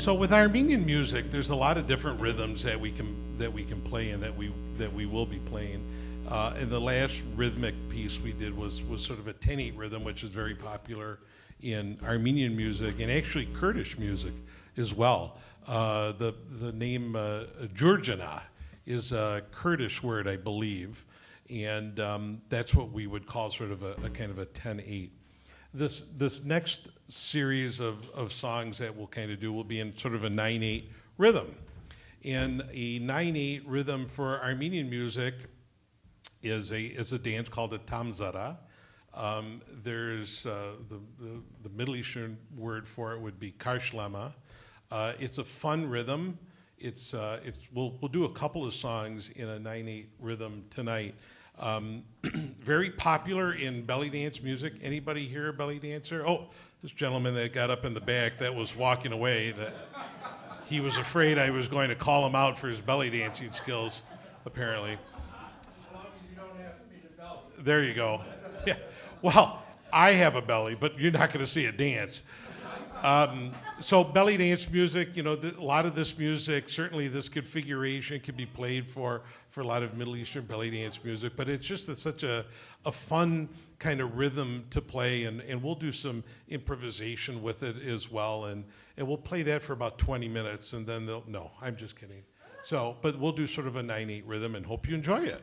So with Armenian music, there's a lot of different rhythms that we can play and that we will be playing. And the last rhythmic piece we did was sort of a 10/8 rhythm, which is very popular in Armenian music and actually Kurdish music as well. The name Georgiana is a Kurdish word, I believe, and that's what we would call sort of a kind of a 10/8. This next series of songs that we'll kind of do will be in sort of a 9/8 rhythm. And a 9/8 rhythm for Armenian music is a dance called a tamzara. There's the Middle Eastern word for it would be karshlama. It's a fun rhythm. We'll do a couple of songs in a 9/8 rhythm tonight. Very popular in belly dance music. Anybody here a belly dancer? Oh, this gentleman that got up in the back that was walking away, that he was afraid I was going to call him out for his belly dancing skills, apparently. As long as you don't ask me to belly. There you go. Yeah. Well, I have a belly, but you're not going to see a dance. So belly dance music, a lot of this music, certainly this configuration can be played for a lot of Middle Eastern belly dance music, but it's just such a fun kind of rhythm to play, and we'll do some improvisation with it as well, and we'll play that for about 20 minutes, and then no, I'm just kidding. So, but we'll do sort of a 9/8 rhythm, and hope you enjoy it.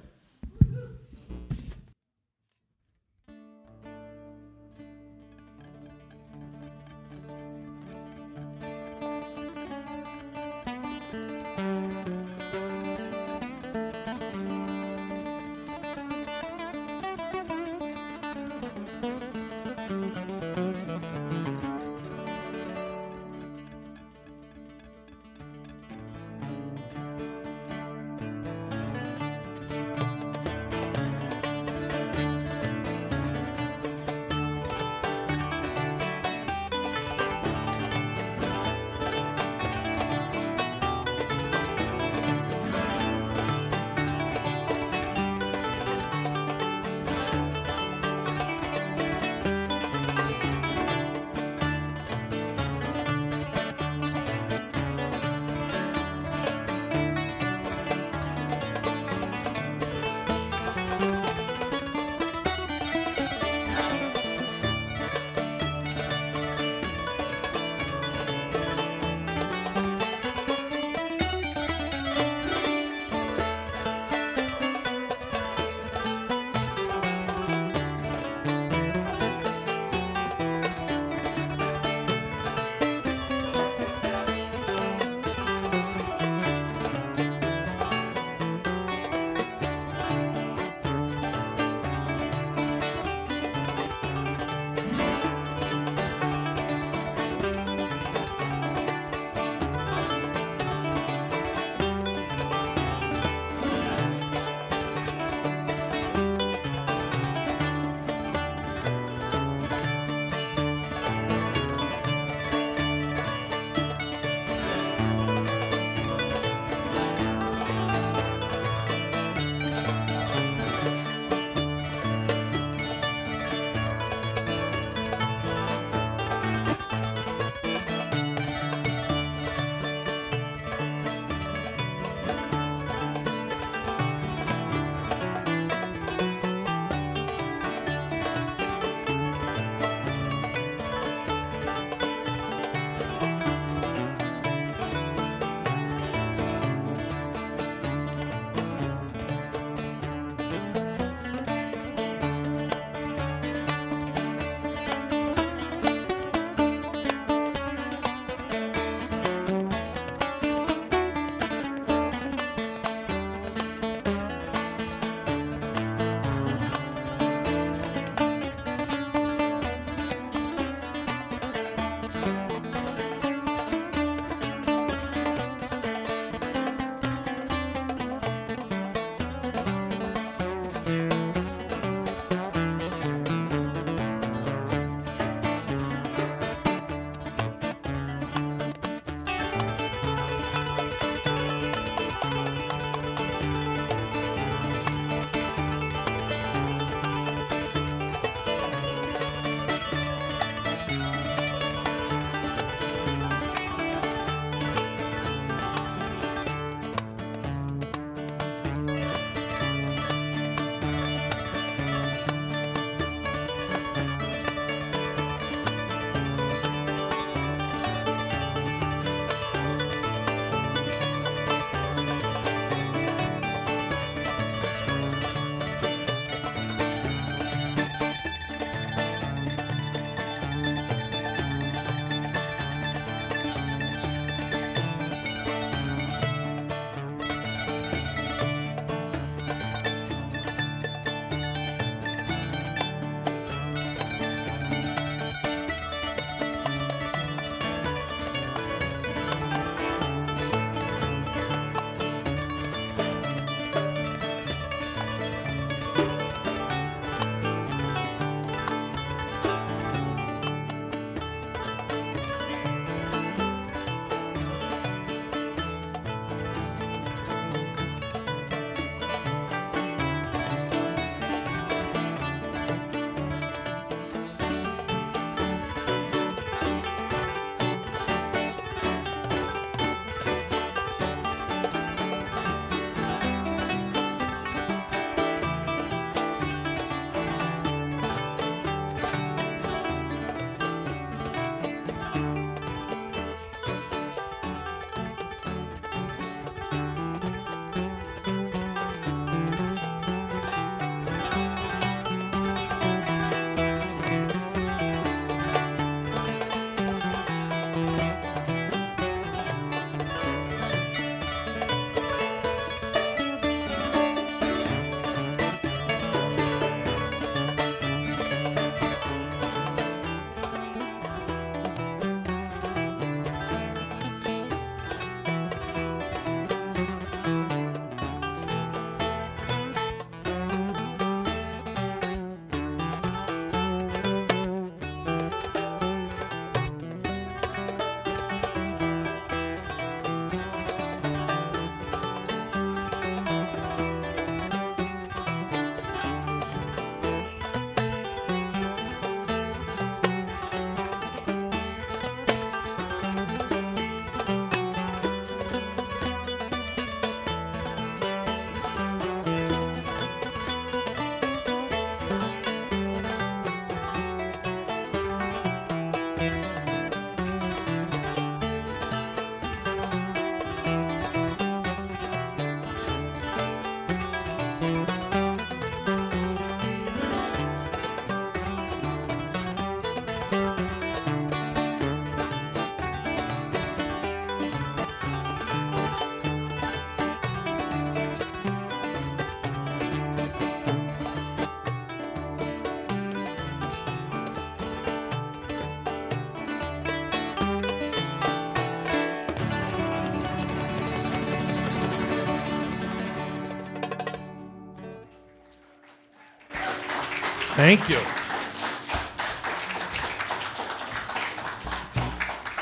Thank you.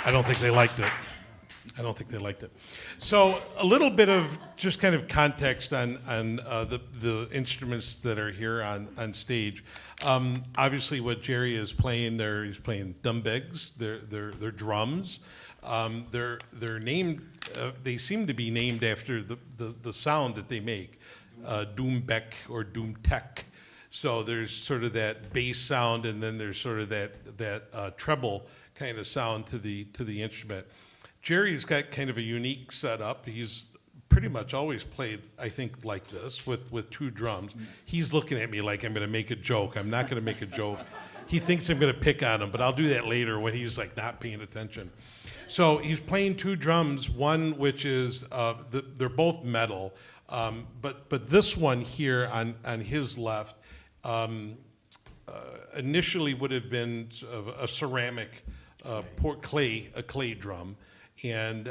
I don't think they liked it. So a little bit of just kind of context on the instruments that are here on stage. Obviously, what Jerry is playing there, he's playing dumbegs. They're drums. They're named. They seem to be named after the sound that they make, doombeck or doomtek. So there's sort of that bass sound, and then there's sort of that treble kind of sound to the instrument. Jerry's got kind of a unique setup. He's pretty much always played, I think, like this with two drums. He's looking at me like I'm going to make a joke. I'm not going to make a joke. He thinks I'm going to pick on him, but I'll do that later when he's like not paying attention. So he's playing two drums. One which is they're both metal, but this one here on his left initially would have been a ceramic clay drum. And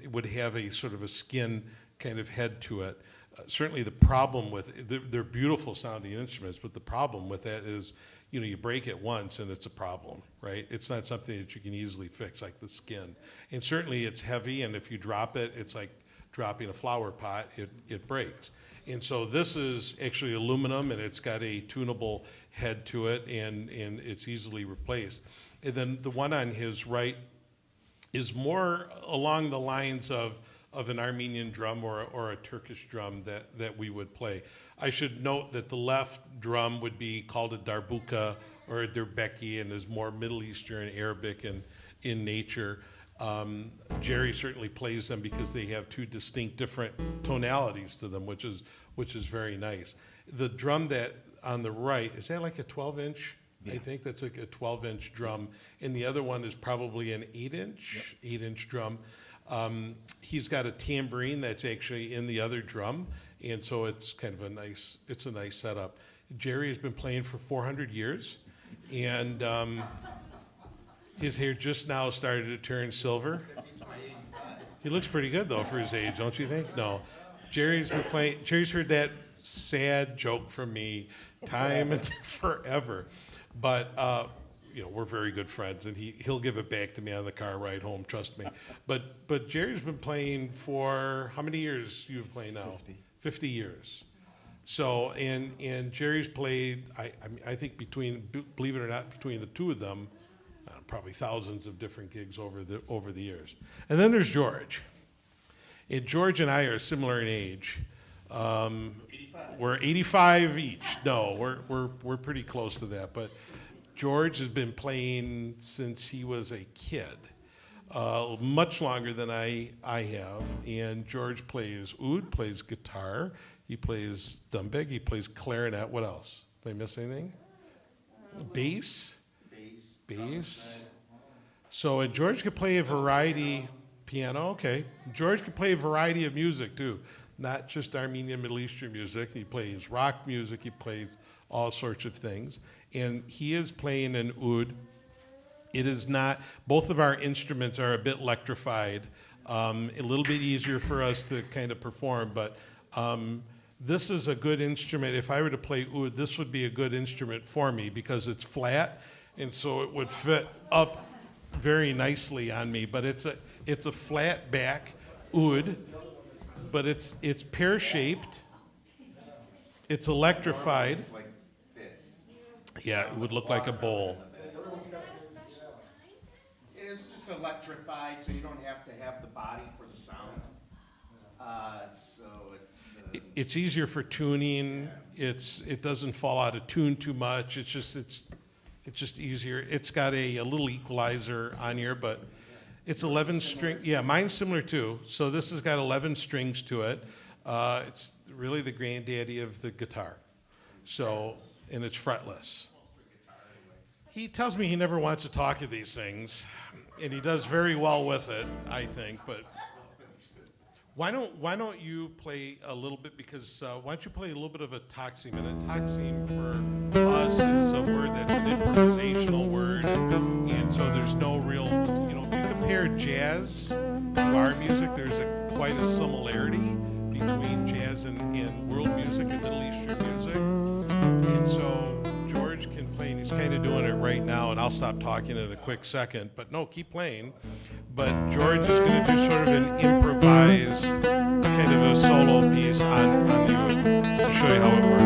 it would have a sort of a skin kind of head to it. Certainly the problem with, they're beautiful sounding instruments, but the problem with that is, you break it once and it's a problem, right? It's not something that you can easily fix, like the skin. And certainly it's heavy, and if you drop it, it's like dropping a flower pot, it breaks. And so this is actually aluminum, and it's got a tunable head to it, and it's easily replaced. And then the one on his right is more along the lines of an Armenian drum or a Turkish drum that we would play. I should note that the left drum would be called a darbuka or a derbeki, and is more Middle Eastern, Arabic in nature. Jerry certainly plays them because they have two distinct different tonalities to them, which is very nice. The drum that on the right, is that like a 12-inch? Yeah. I think that's like a 12-inch drum, and the other one is probably an 8-inch drum. He's got a tambourine that's actually in the other drum, and so it's kind of a nice setup. Jerry has been playing for 400 years, and his hair just now started to turn silver. He looks pretty good though for his age, don't you think? No, Jerry's heard that sad joke from me time and forever. But we're very good friends, and he'll give it back to me on the car ride home. Trust me. But Jerry's been playing for how many years? You've been playing now? 50 years. So and Jerry's played. I think believe it or not, between the two of them, probably thousands of different gigs over the years. And then there's George. And George and I are similar in age. 85. We're 85 each. No, we're pretty close to that. But George has been playing since he was a kid, much longer than I have. And George plays oud, plays guitar, he plays dumbeg, he plays clarinet. What else? Did I miss anything? Bass. So and George could play a variety. Piano, okay. George can play a variety of music too, not just Armenian Middle Eastern music. He plays rock music, he plays all sorts of things. And he is playing an oud. It is not, both of our instruments are a bit electrified, a little bit easier for us to kind of perform, but this is a good instrument. If I were to play oud, this would be a good instrument for me because it's flat, and so it would fit up very nicely on me. But it's a flat back oud, but it's pear-shaped. It's electrified. It's like this. Yeah, it would look like a bowl. It's just electrified, so you don't have to have the body for the sound. It's easier for tuning. It doesn't fall out of tune too much. It's just easier. It's got a little equalizer on here, but it's 11 string. Yeah, mine's similar too. So this has got 11 strings to it. It's really the granddaddy of the guitar. So, and it's fretless. He tells me he never wants to talk of these things, and he does very well with it, I think. But why don't you play a little bit? Because why don't you play a little bit of a taksim? And a taksim for us is a word that's an improvisational word, and so there's no real. If you compare jazz to our music, there's quite a similarity between jazz and world music and Middle Eastern music. And so George can play, and he's kind of doing it right now, and I'll stop talking in a quick second, but no, keep playing. But George is going to do sort of an improvised kind of a solo piece on the oud to show you how it works.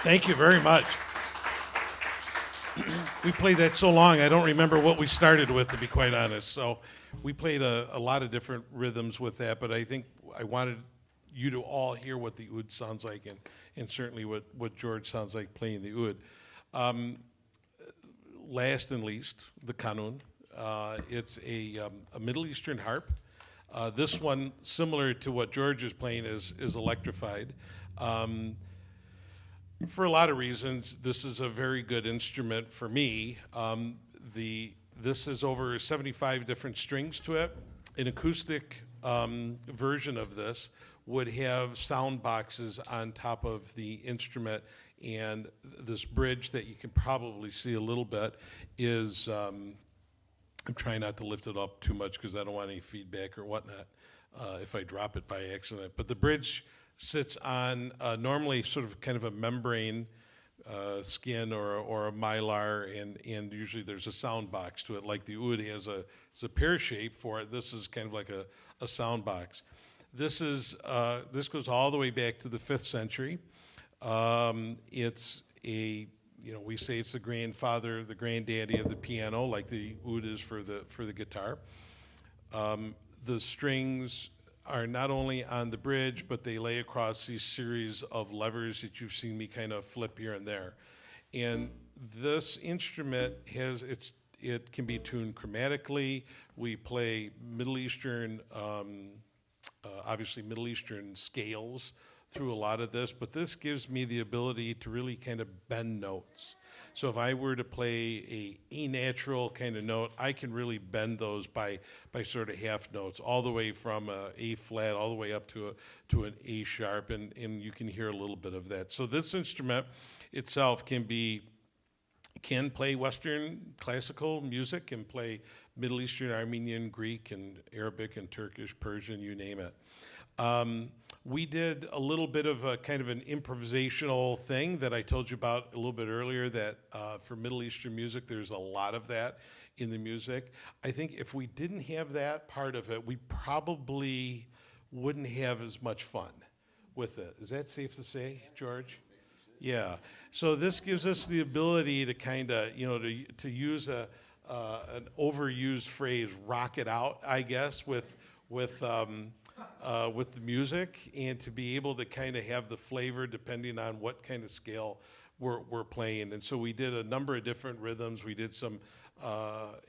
Thank you very much. We played that so long, I don't remember what we started with, to be quite honest. So we played a lot of different rhythms with that, but I think I wanted you to all hear what the oud sounds like, and certainly what George sounds like playing the oud. Last and least, the kanun. It's a Middle Eastern harp. This one, similar to what George is playing, is electrified. For a lot of reasons, this is a very good instrument for me. This has over 75 different strings to it. An acoustic version of this would have sound boxes on top of the instrument, and this bridge that you can probably see a little bit is, I'm trying not to lift it up too much because I don't want any feedback or whatnot if I drop it by accident. But the bridge sits on normally sort of kind of a membrane skin or a mylar, and usually there's a sound box to it. Like the oud has a pear shape for it, this is kind of like a sound box. This goes all the way back to the 5th century. It's we say it's the grandfather, the granddaddy of the piano, like the oud is for the guitar. The strings are not only on the bridge, but they lay across these series of levers that you've seen me kind of flip here and there. And this instrument it can be tuned chromatically. We play Middle Eastern, obviously Middle Eastern scales through a lot of this, but this gives me the ability to really kind of bend notes. So if I were to play a natural kind of note, I can really bend those by sort of half notes, all the way from A flat all the way up to an A sharp, and you can hear a little bit of that. So this instrument itself can play Western classical music, can play Middle Eastern, Armenian, Greek, and Arabic, and Turkish, Persian, you name it. We did a little bit of a kind of an improvisational thing that I told you about a little bit earlier, that for Middle Eastern music, there's a lot of that in the music. I think if we didn't have that part of it, we probably wouldn't have as much fun with it. Is that safe to say, George? Yeah. So this gives us the ability to kind of, to use an overused phrase, rock it out, I guess, with the music, and to be able to kind of have the flavor depending on what kind of scale we're playing. And so we did a number of different rhythms. We did some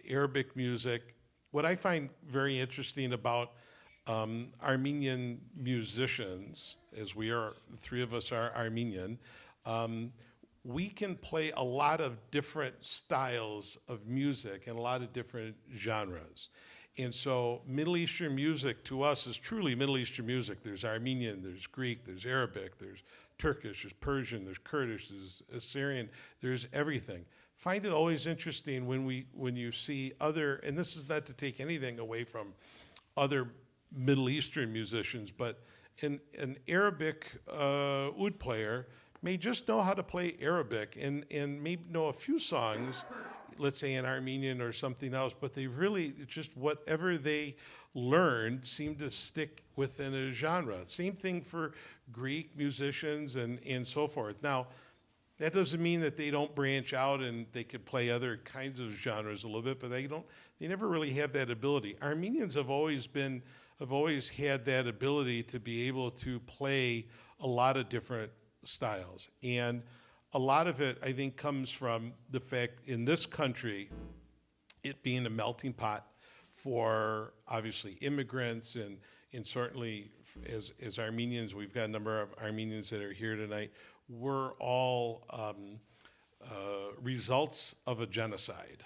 Arabic music. What I find very interesting about Armenian musicians, as the three of us are Armenian, we can play a lot of different styles of music and a lot of different genres. And so Middle Eastern music to us is truly Middle Eastern music. There's Armenian, there's Greek, there's Arabic, there's Turkish, there's Persian, there's Kurdish, there's Assyrian, there's everything. Find it always interesting when you see other, and this is not to take anything away from other Middle Eastern musicians, but an Arabic oud player may just know how to play Arabic and maybe know a few songs let's say, an Armenian or something else, but they really, just whatever they learned seemed to stick within a genre. Same thing for Greek musicians and so forth. Now, that doesn't mean that they don't branch out and they could play other kinds of genres a little bit, but they never really have that ability. Armenians have always had that ability to be able to play a lot of different styles. And a lot of it, I think, comes from the fact in this country, it being a melting pot for obviously immigrants and certainly as Armenians, we've got a number of Armenians that are here tonight. We're all results of a genocide.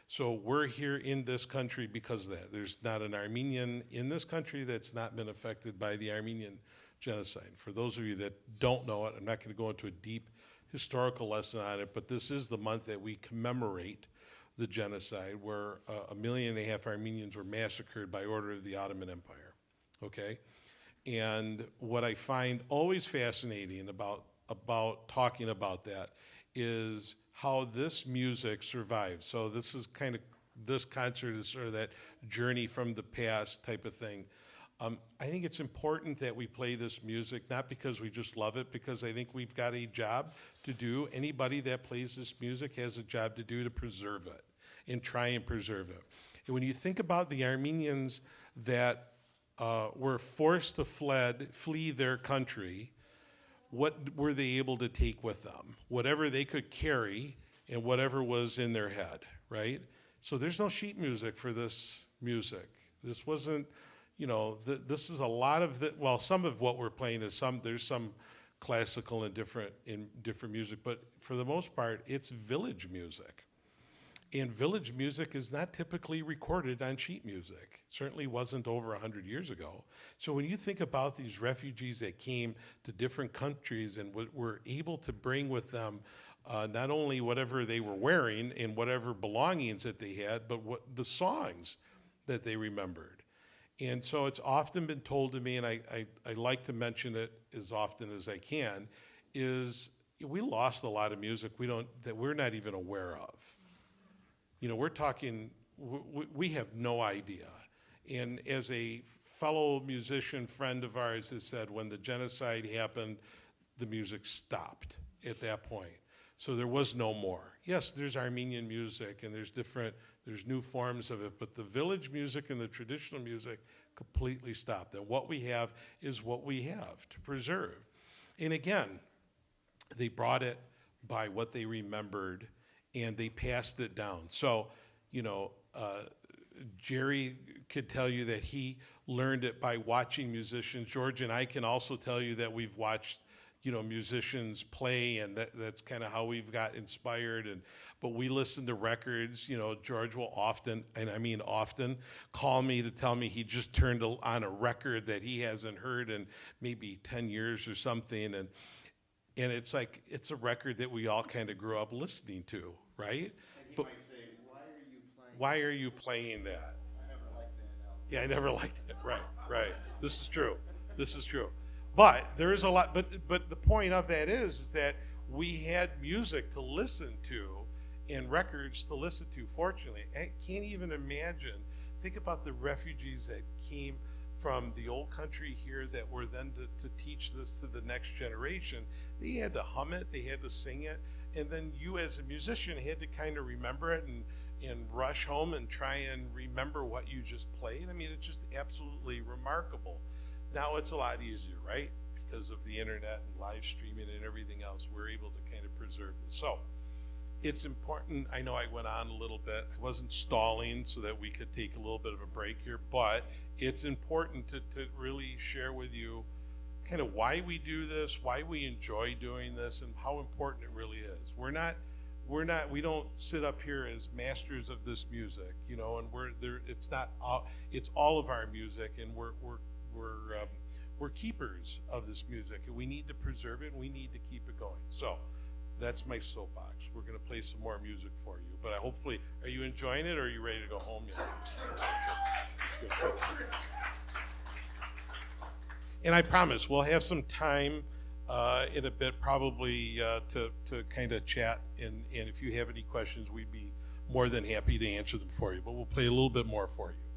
So we're here in this country because of that. There's not an Armenian in this country that's not been affected by the Armenian genocide. For those of you that don't know it, I'm not going to go into a deep historical lesson on it, but this is the month that we commemorate the genocide where 1.5 million Armenians were massacred by order of the Ottoman Empire, okay? And what I find always fascinating about talking about that is how this music survives. So this concert is sort of that journey from the past type of thing. I think it's important that we play this music, not because we just love it, because I think we've got a job to do. Anybody that plays this music has a job to do to preserve it and try and preserve it. And when you think about the Armenians that were forced to flee their country, what were they able to take with them? Whatever they could carry and whatever was in their head, right? So there's no sheet music for this music. This wasn't, this is a lot of some of what we're playing is there's some classical and different music, but for the most part, it's village music. And village music is not typically recorded on sheet music. It certainly wasn't over 100 years ago. So when you think about these refugees that came to different countries and were able to bring with them not only whatever they were wearing and whatever belongings that they had, but what the songs that they remembered. And so it's often been told to me, and I like to mention it as often as I can, is we lost a lot of music that we're not even aware of. We're talking, we have no idea. And as a fellow musician friend of ours has said, when the genocide happened, the music stopped at that point. So there was no more. Yes, there's Armenian music and there's new forms of it, but the village music and the traditional music completely stopped. And what we have is what we have to preserve. And again, they brought it by what they remembered and they passed it down. So, Jerry could tell you that he learned it by watching musicians. George and I can also tell you that we've watched, musicians play, and that's kind of how we've got inspired. But we listen to records. George will often, and I mean often, call me to tell me he just turned on a record that he hasn't heard in maybe 10 years or something, and it's like, it's a record that we all kind of grew up listening to, right? And he might say, why are you playing that? I never liked that album. Yeah, I never liked it. Right. This is true. But there is a lot, but the point of that is that we had music to listen to and records to listen to, fortunately. I can't even imagine, think about the refugees that came from the old country here that were then to teach this to the next generation. They had to hum it, they had to sing it, and then you as a musician had to kind of remember it and rush home and try and remember what you just played. I mean, it's just absolutely remarkable. Now it's a lot easier, right? Because of the internet and live streaming and everything else, we're able to kind of preserve this. So it's important. I know I went on a little bit. I wasn't stalling so that we could take a little bit of a break here, but it's important to really share with you kind of why we do this, why we enjoy doing this, and how important it really is. We don't sit up here as masters of this music, and it's all of our music, and we're keepers of this music, and we need to preserve it, and we need to keep it going. So that's my soapbox. We're going to play some more music for you, but hopefully, are you enjoying it, or are you ready to go home yet? Good. And I promise we'll have some time in a bit, probably to kind of chat, and if you have any questions, we'd be more than happy to answer them for you, but we'll play a little bit more for you.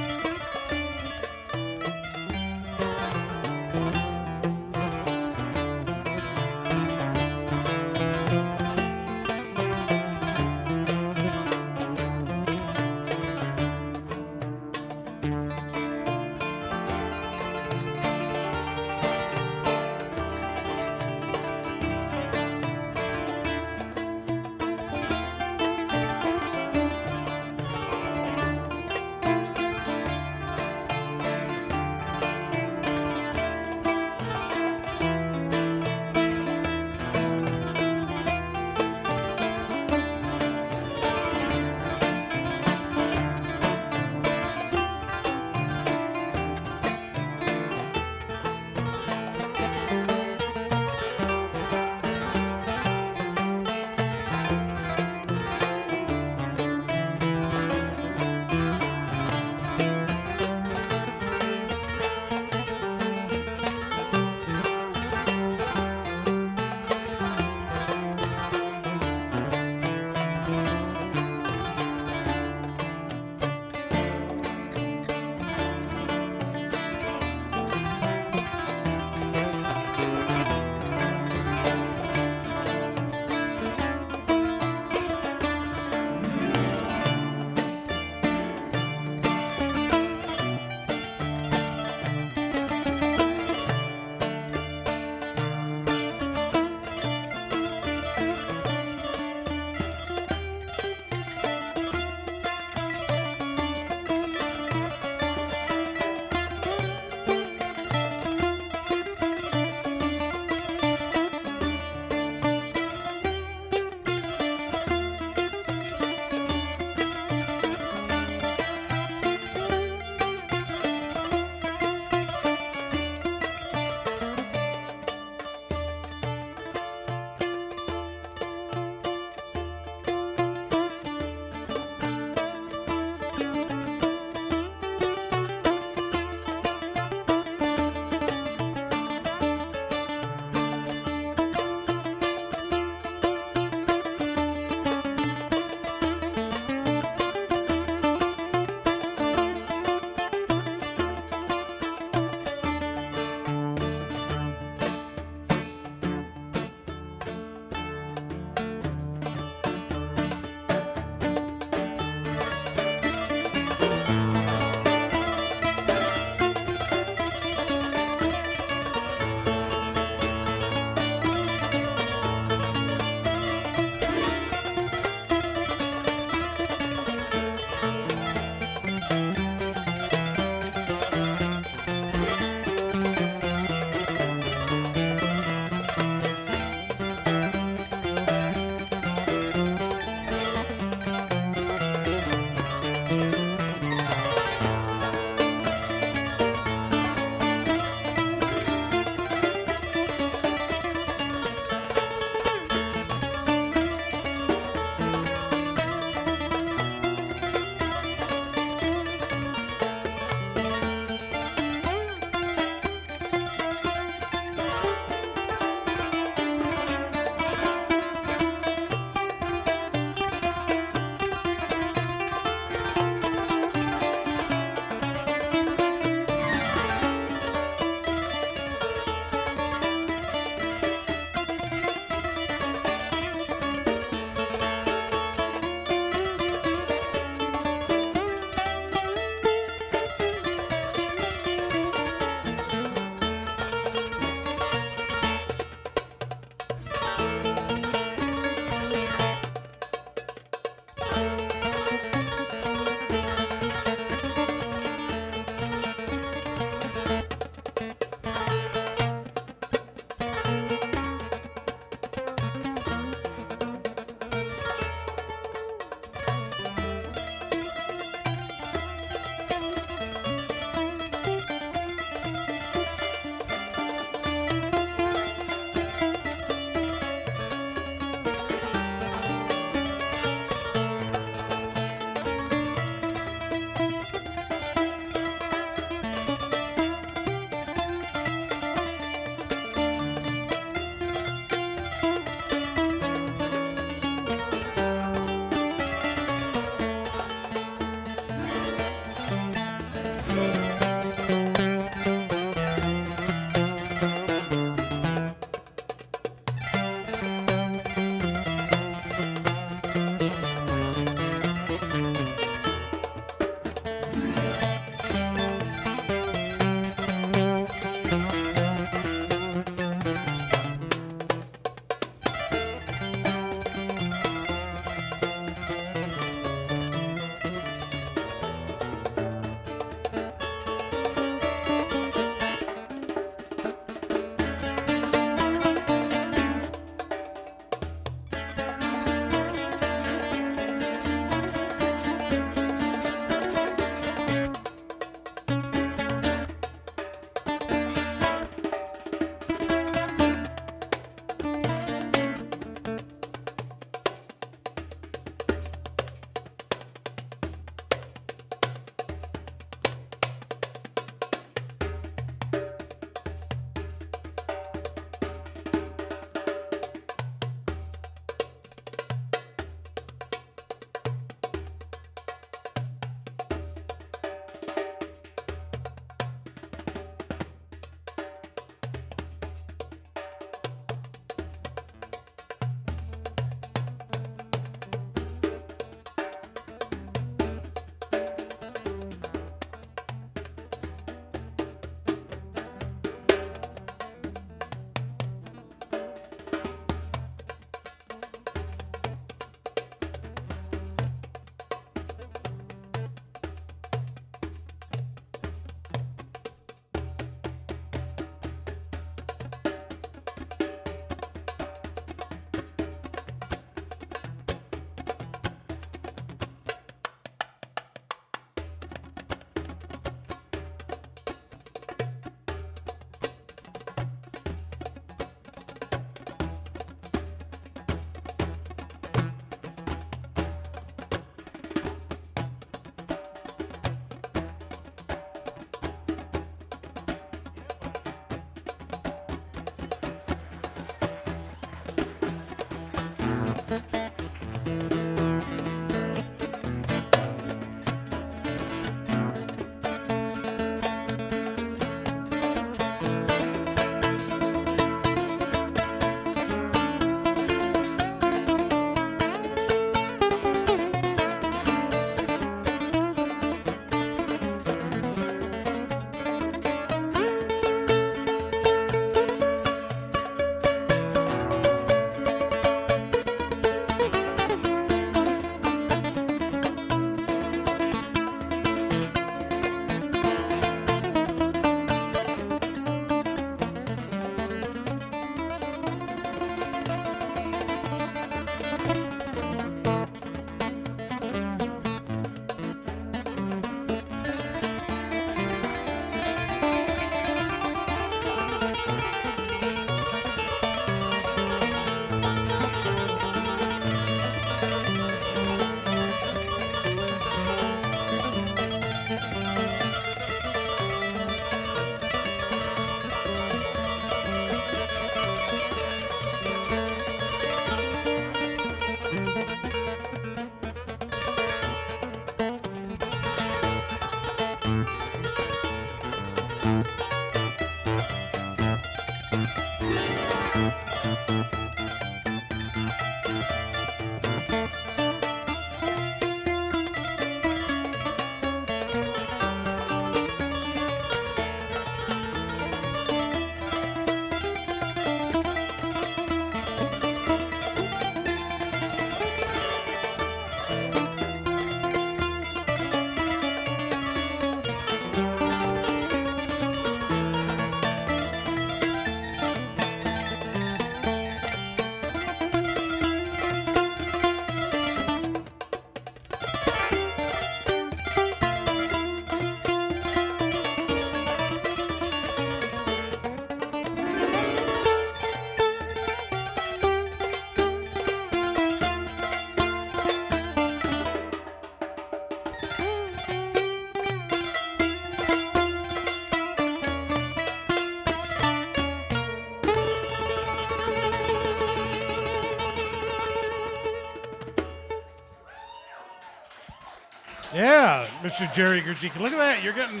Yeah, Mr. Jerry Gurjika. Look at that. You're getting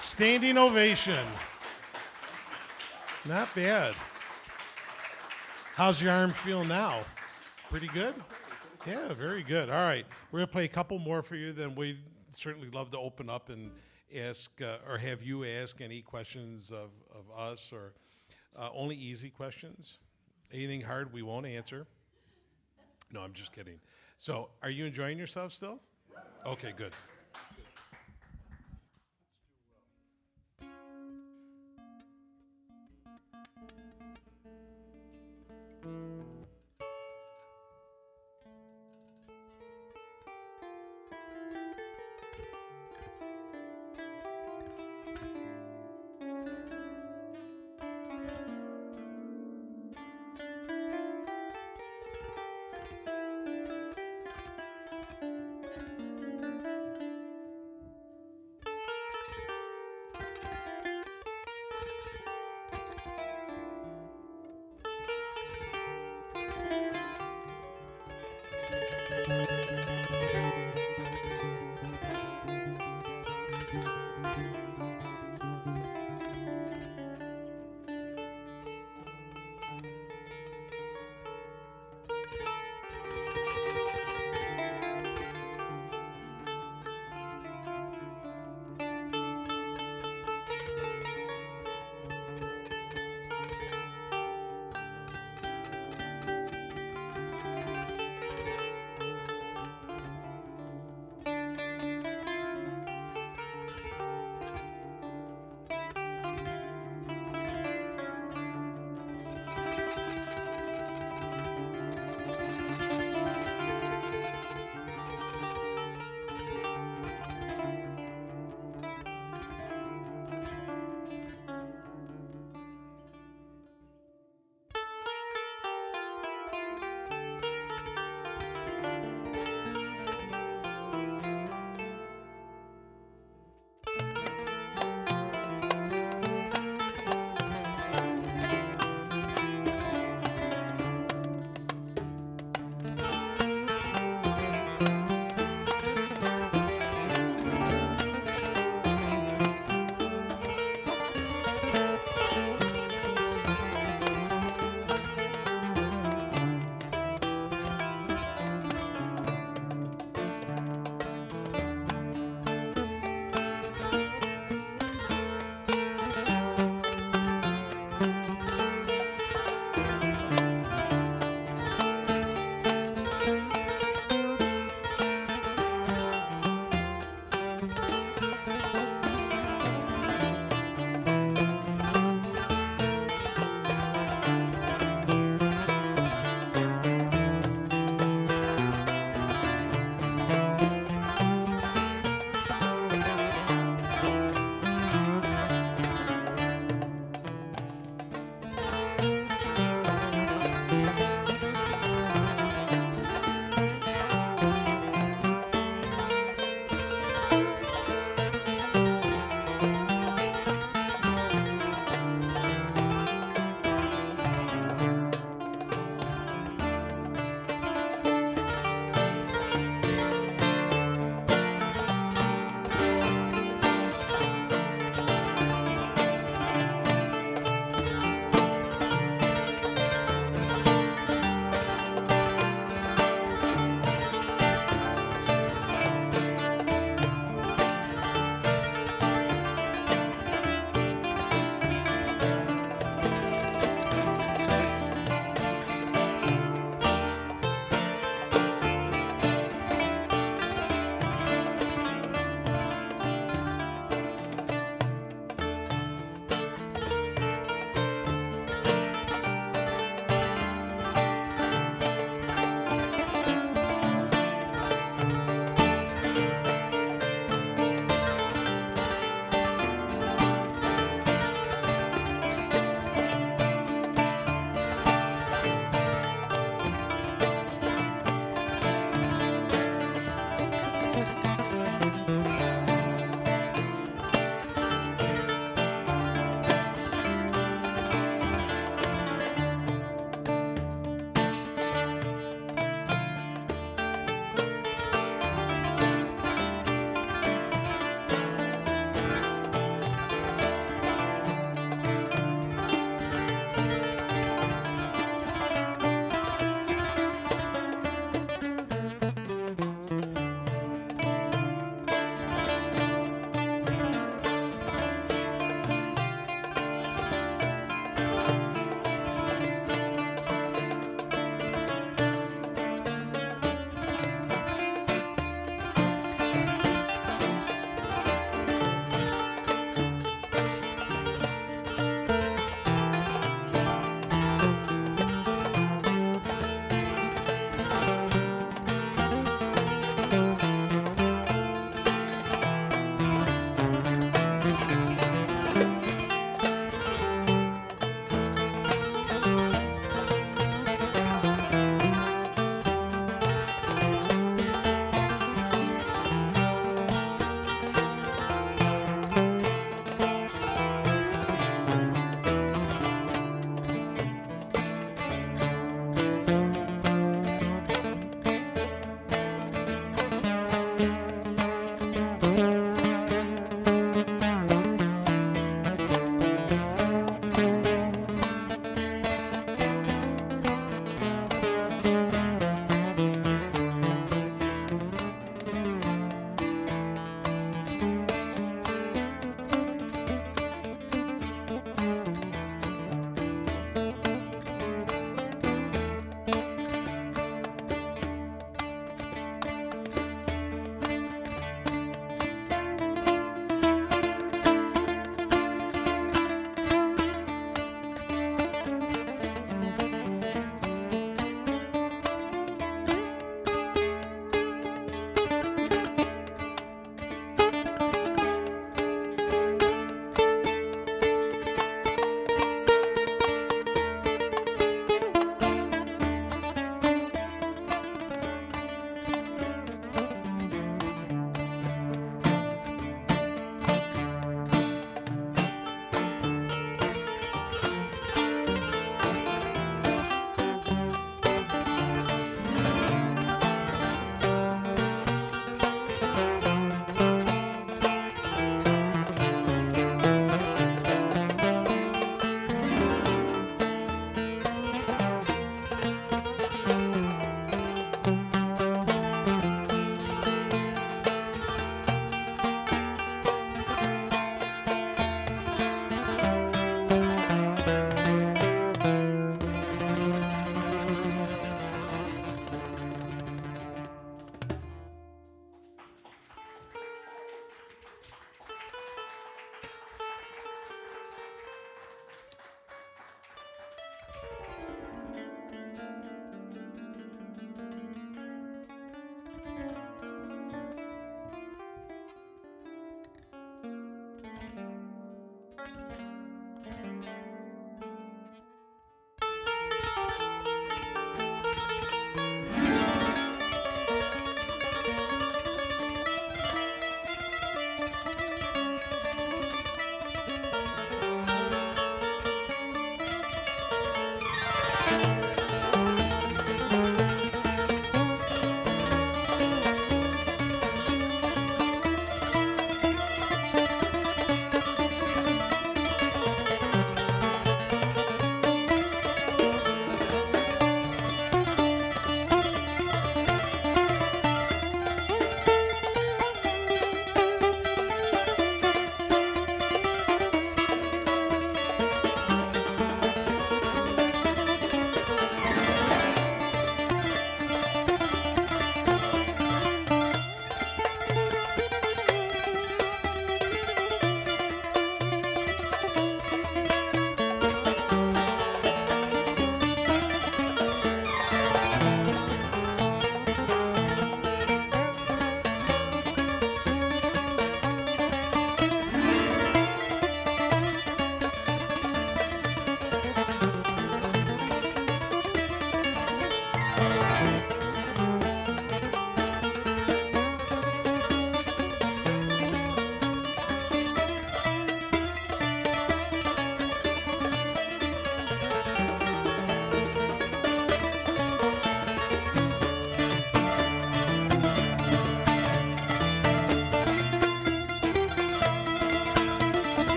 standing ovation. Not bad. How's your arm feel now? Pretty good? Yeah, very good. All right. We're going to play a couple more for you. Then we'd certainly love to open up and ask or have you ask any questions of us, or only easy questions. Anything hard we won't answer. No, I'm just kidding. So are you enjoying yourself still? Okay, good.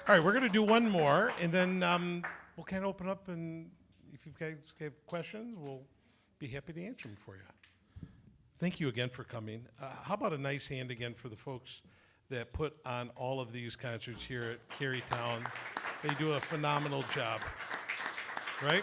All right, we're going to do one more, and then we'll kind of open up, and if you guys have questions, we'll be happy to answer them for you. Thank you again for coming. How about a nice hand again for the folks that put on all of these concerts here at Kerrytown? They do a phenomenal job, right?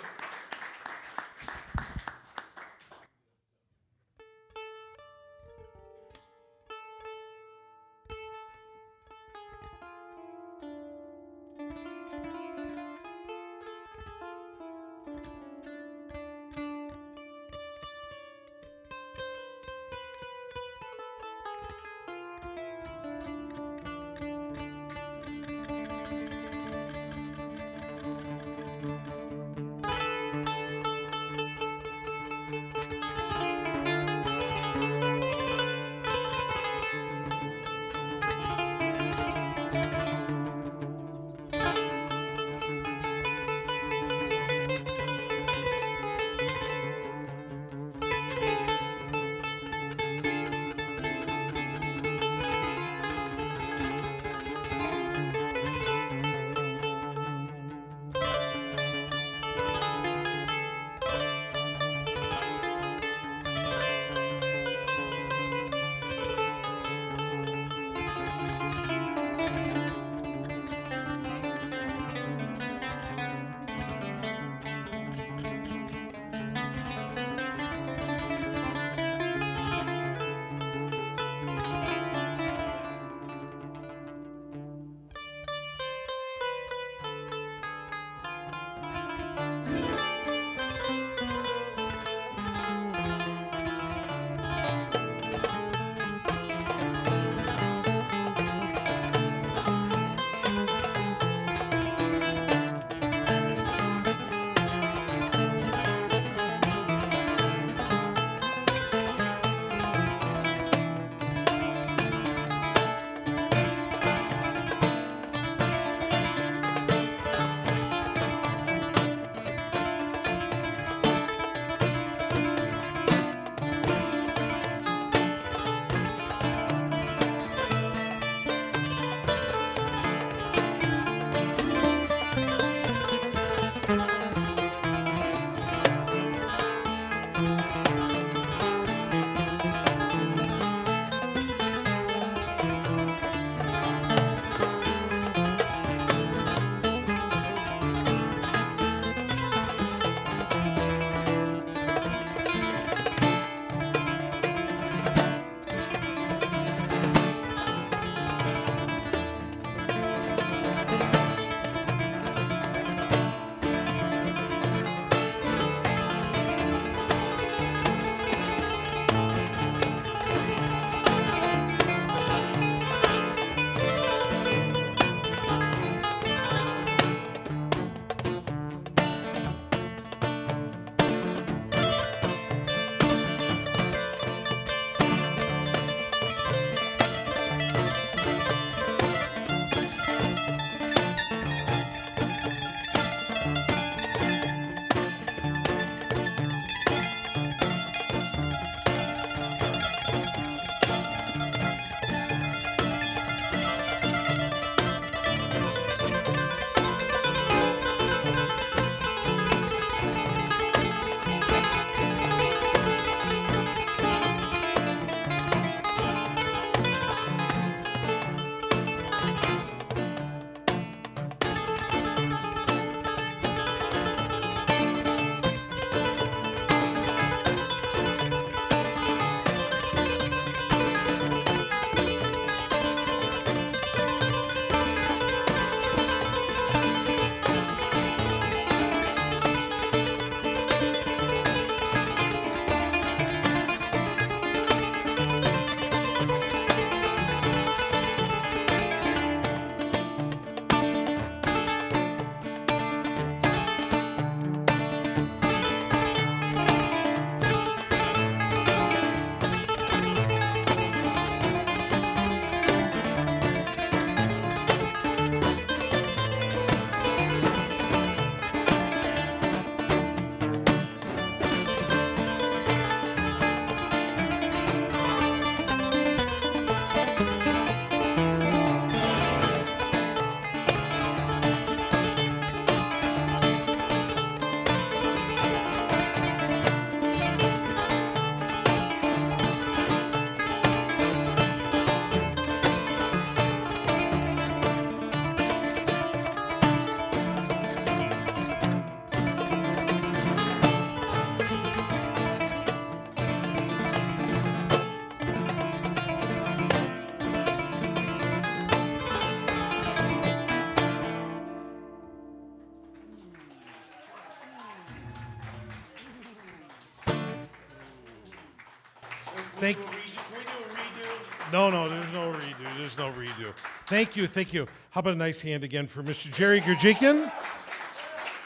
Thank. Can we do a redo? No, there's no redo. There's no redo. Thank you. How about a nice hand again for Mr. Jerry Gurjikin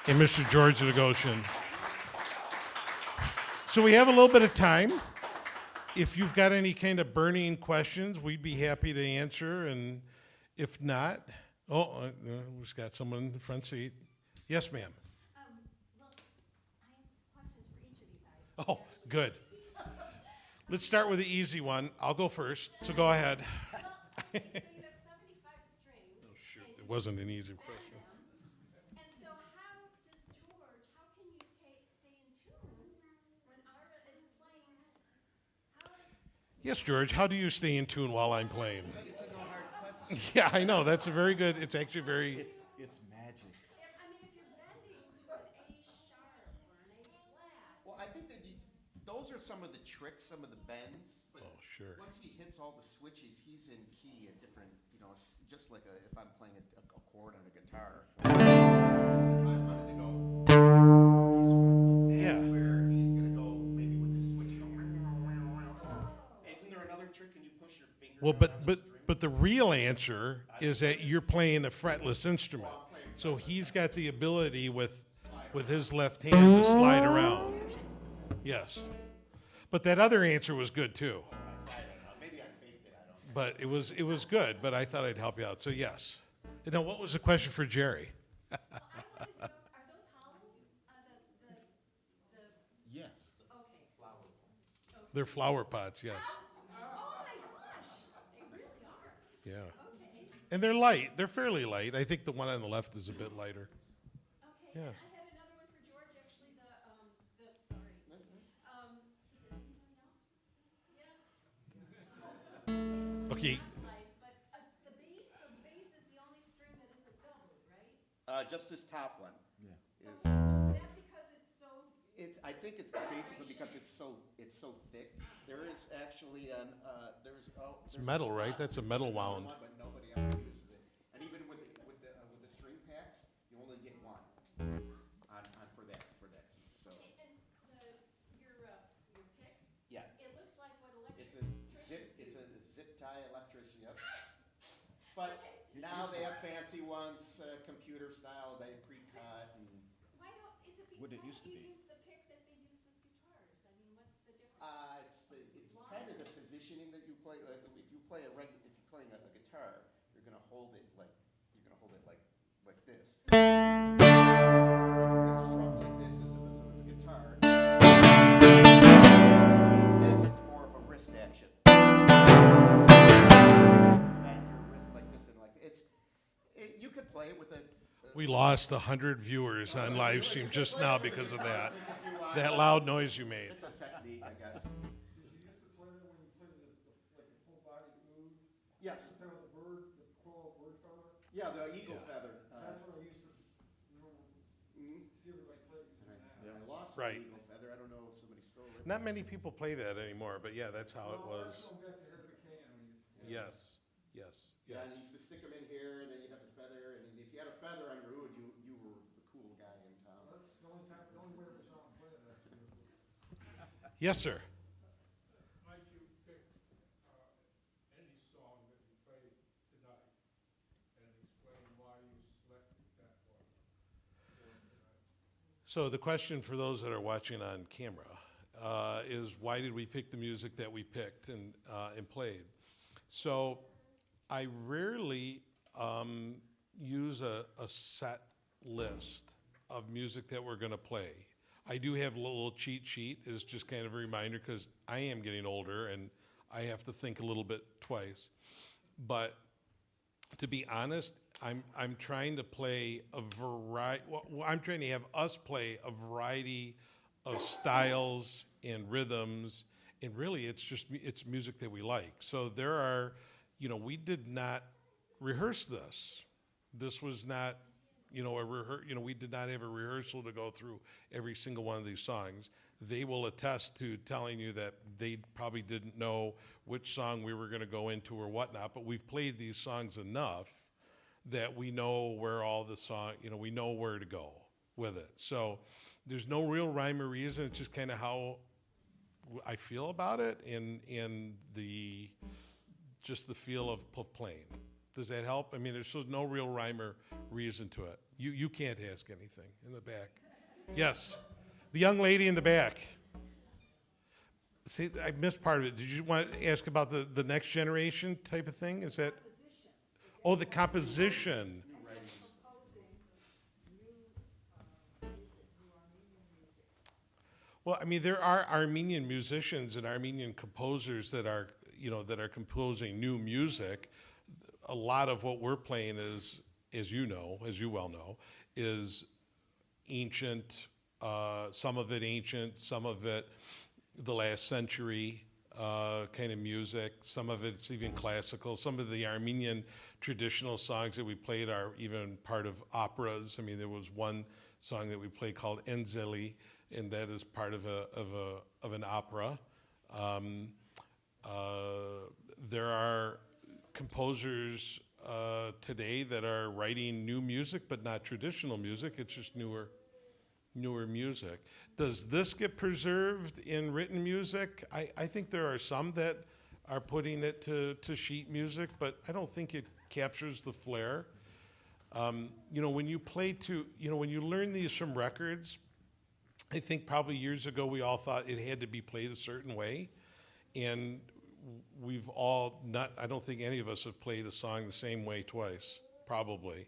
and Mr. George Lagosian. So we have a little bit of time. If you've got any kind of burning questions, we'd be happy to answer. And if not, we've got someone in the front seat. Yes, ma'am. Well, I have questions for each of you guys. Oh, good. Let's start with the easy one. I'll go first, so go ahead. So you have 75 strings. Oh, shoot, it wasn't an easy question. And so how can you stay in tune when Ara is playing? Yes, George, how do you stay in tune while I'm playing? It's a no hard question. Yeah, I know. That's a very good, it's actually very, It's magic. If you're bending to an A sharp or an A flat. Well, I think that those are some of the tricks, some of the bends. But Oh, sure. Once he hits all the switches, he's in key at different, just like if I'm playing a chord on a guitar. If I wanted to go, Yeah. that's where he's gonna go, maybe with his switch. Isn't there another trick? Can you push your finger well, down on the string? but the real answer is that you're playing a fretless instrument. So he's got the ability with his left hand to slide around. Yes. But that other answer was good too. I don't know. Maybe I faked it. I don't know. But it was good, but I thought I'd help you out. So yes. Now, what was the question for Jerry? I wanted to know, are those hollow? Yes. Okay. They're flower pots, yes. Oh my gosh, they really are. Yeah. Okay. And they're light. They're fairly light. I think the one on the left is a bit lighter. Okay, Yeah. and I had another one for George, actually, sorry. Does anybody else? Yes? Okay. Nice, but the bass is the only string that isn't doubled, right? Just this top one. Yeah. Is- Okay, so is that because it's so, I think it's basically because it's so thick. There is actually there's It's metal, right? That's a metal wound. One, but nobody ever uses it. And even with the string packs, you only get one on for that key. So and your pick, yeah, it looks like what it's electric. a zip tie electric, yes. But now they have fancy ones, computer style. They pre-cut and. Why don't, is it What it why used don't to you be. use the pick that they use with guitars? I mean, what's the difference? It's kind of the positioning that you play. Like if you're playing a guitar, you're gonna hold it like this. You can strum like this as a guitar. This is more of a wrist action. And your wrist like this and like you could play it with a. We lost 100 viewers on live stream just now because of that. That loud noise you made. It's a technique, I guess. Did you used to play that when you played like the full body oud? Yes. Kind of the bird, the coral bird feather? Yeah, the eagle Yeah. feather. That's what I used to, see everybody play using that. I lost Right. the eagle feather. I don't know if somebody stole it. Not many people play that anymore, but yeah, that's how it Well, was. let's go back to Harry McCann when he used to. Yes, yes, Yeah, and yes. you used to stick them in here, and then you'd have the feather, and if you had a feather on your oud, you were the cool guy in town. That's the only way I saw him play that. Yes, sir. Might you pick any song that you played tonight and explain why you selected that one for tonight? So the question for those that are watching on camera is why did we pick the music that we picked and played? So I rarely use a set list of music that we're going to play. I do have a little cheat sheet as just kind of a reminder because I am getting older and I have to think a little bit twice. But to be honest, I'm trying to play a variety. Well, I'm trying to have us play a variety of styles and rhythms, and really, it's music that we like. So there are, we did not rehearse this. This was not, we did not have a rehearsal to go through every single one of these songs. They will attest to telling you that they probably didn't know which song we were going to go into or whatnot, but we've played these songs enough that we know where all the song, we know where to go with it. So there's no real rhyme or reason. It's just kind of how I feel about it and just the feel of playing. Does that help? I mean, there's no real rhyme or reason to it. You can't ask anything in the back. Yes, the young lady in the back. See, I missed part of it. Did you want to ask about the next generation type of thing? Is that? Oh, the composition. Well, I mean, there are Armenian musicians and Armenian composers that are, that are composing new music. A lot of what we're playing is, as you well know, is ancient. Some of it ancient, some of it the last century kind of music. Some of it's even classical. Some of the Armenian traditional songs that we played are even part of operas. I mean, there was one song that we played called Enzeli, and that is part of an opera. There are composers today that are writing new music, but not traditional music. It's just newer music. Does this get preserved in written music? I think there are some that are putting it to sheet music, but I don't think it captures the flair. When you play when you learn these from records, I think probably years ago we all thought it had to be played a certain way, and we've all I don't think any of us have played a song the same way twice, probably.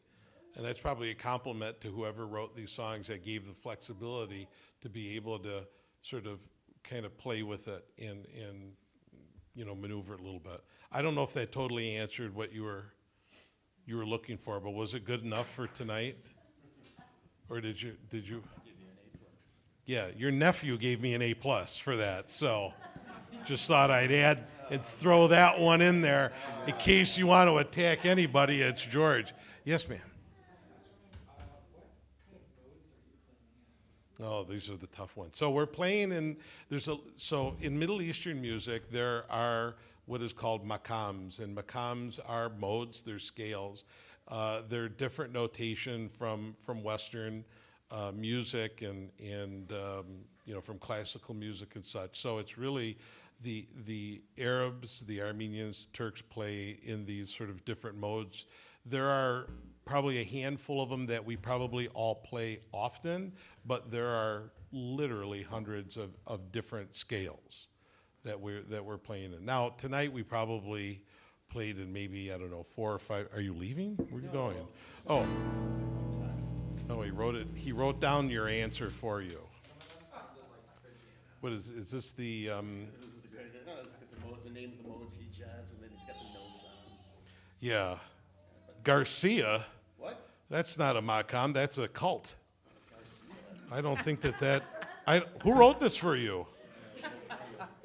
And that's probably a compliment to whoever wrote these songs that gave the flexibility to be able to sort of kind of play with it and maneuver it a little bit. I don't know if that totally answered what you were looking for, but was it good enough for tonight? Or did you? Give you an A+. Yeah, your nephew gave me an A+ for that, so just thought I'd add and throw that one in there in case you want to attack anybody. It's George. Yes, ma'am. Oh, these are the tough ones. So we're playing in in Middle Eastern music there are what is called makams, and makams are modes, they're scales. They're different notation from Western music and from classical music and such. So it's really the Arabs, the Armenians, Turks play in these sort of different modes. There are probably a handful of them that we probably all play often, but there are literally hundreds of different scales that we're playing in. Now, tonight we probably played in maybe, I don't know, 4 or 5. Are you leaving? Where are you going? Oh, he wrote down your answer for you. What is this the, This is the great, it's got the modes, the name of the modes he has, and then it's got the notes on. yeah, Garcia? What? That's not a makam, that's a cult. I don't think who wrote this for you?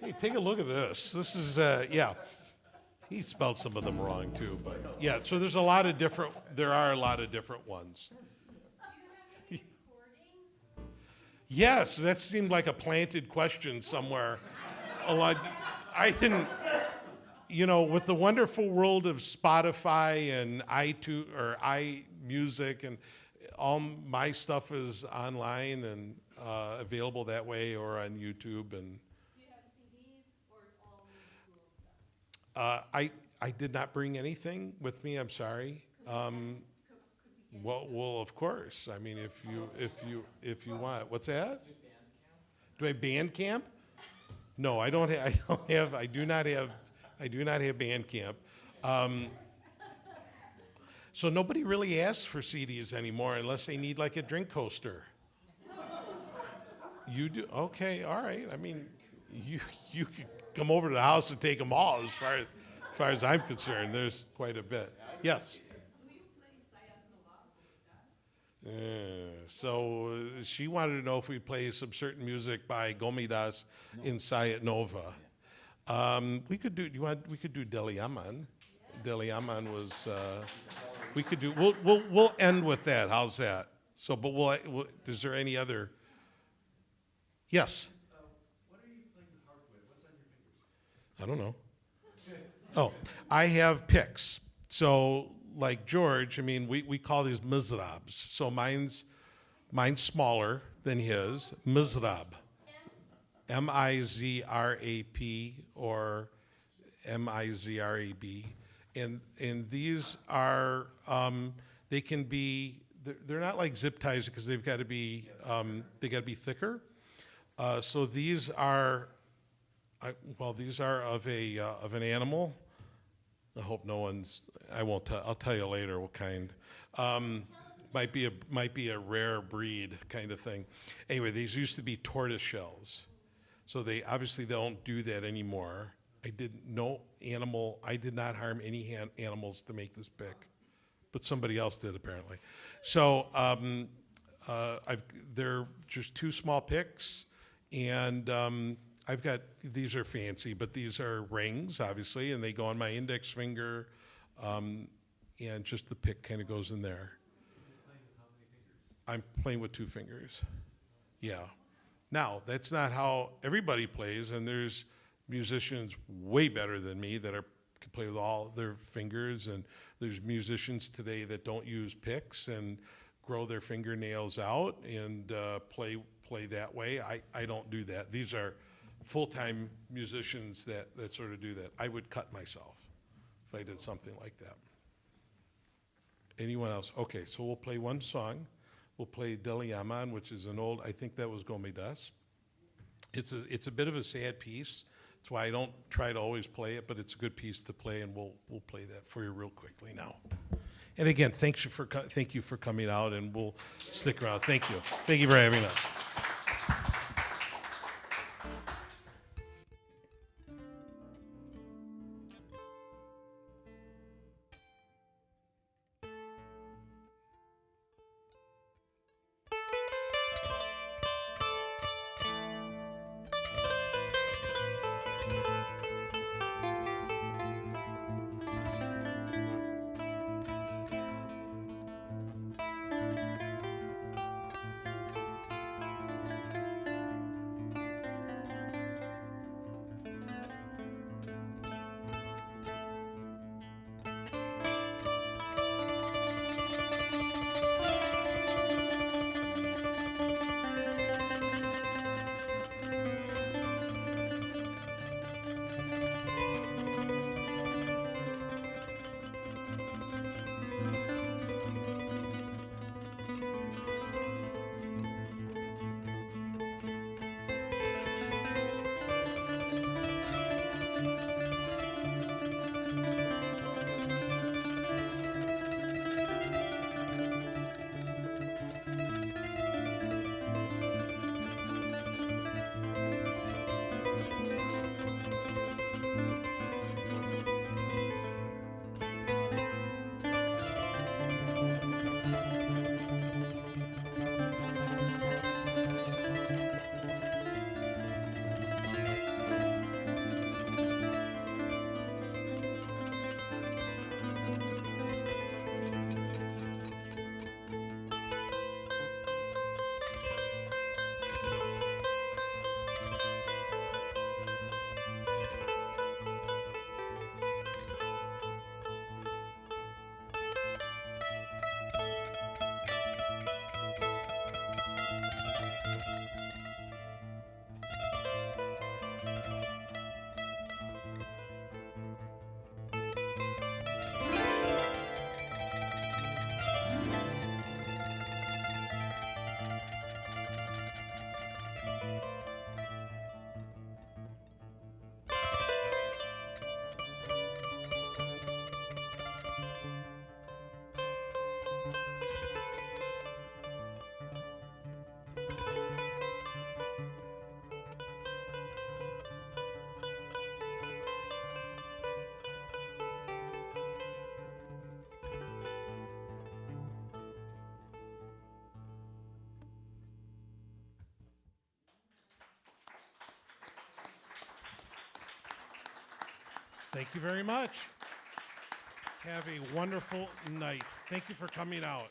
Hey, take a look at this. This is, yeah. He spelled some of them wrong too, but yeah, so there are a lot of different ones. Do you have any recordings? Yes, that seemed like a planted question somewhere. I didn't, with the wonderful world of Spotify and iTunes or iMusic, and all my stuff is online and available that way or on YouTube. And Do you have CDs or all new school stuff? I did not bring anything with me. I'm sorry. Well, of course. I mean, if you want, what's that? Do I have Bandcamp? No, I don't. I do not have Bandcamp. So nobody really asks for CDs anymore unless they need like a drink coaster. You do? Okay, all right. I mean, you could come over to the house and take them all. As far as I'm concerned, there's quite a bit. Yes. So she wanted to know if we play some certain music by Gomidas in Sayat Nova. We could do. We could do Deliaman. Deliaman was. We could do. We'll end with that. How's that? So, but is there any other? Yes. What are you playing the harp with? What's on your fingers? I don't know. Oh, I have picks. So, like George, I mean, we call these mizrabs. So mine's smaller than his. Mizrab. MIZRAP or MIZRAB. And these are, they can be, they're not like zip ties because they've got to be, they got to be thicker. So these are, these are of an animal. I hope no one's, I won't tell, I'll tell you later what kind. Might be a rare breed kind of thing. Anyway, these used to be tortoise shells. So they obviously don't do that anymore. I did not harm any animals to make this pick, but somebody else did apparently. So they're just 2 small picks, and I've got, these are fancy, but these are rings, obviously, and they go on my index finger, and just the pick kind of goes in there. I'm playing with 2 fingers. Yeah. Now, that's not how everybody plays, and there's musicians way better than me that can play with all their fingers, and there's musicians today that don't use picks and grow their fingernails out and play that way. I don't do that. These are full-time musicians that sort of do that. I would cut myself if I did something like that. Anyone else? Okay, so we'll play one song. We'll play Deliaman, which is an old, I think that was Gomidas. It's a bit of a sad piece. That's why I don't try to always play it, but it's a good piece to play, and we'll play that for you real quickly now. And again, thank you for coming out, and we'll stick around. Thank you. Thank you for having us. Thank you very much. Have a wonderful night. Thank you for coming out.